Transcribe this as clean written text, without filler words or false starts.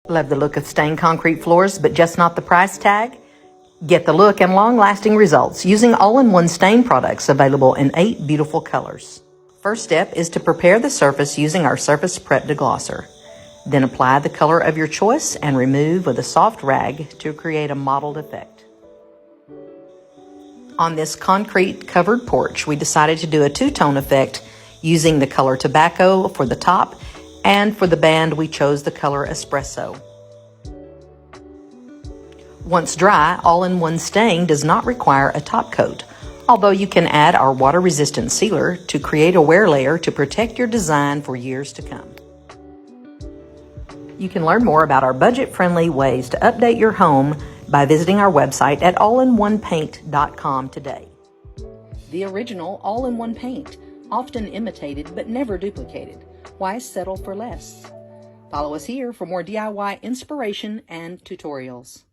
Love the look of stained concrete floors, but just not the price tag? Get the look and long-lasting results using all-in-one stain products available in 8 beautiful colors. First step is to prepare the surface using our Surface Prep Deglosser. Then apply the color of your choice and remove with a soft rag to create a mottled effect. On this concrete covered porch, we decided to do a two-tone effect using the color tobacco for the top, and for the band we chose the color espresso. Once dry, all-in-one stain does not require a top coat, although you can add our water-resistant sealer to create a wear layer to protect your design for years to come. You can learn more about our budget-friendly ways to update your home by visiting our website at allinonepaint.com today. The original all-in-one paint, often imitated but never duplicated. Why settle for less? Follow us here for more DIY inspiration and tutorials.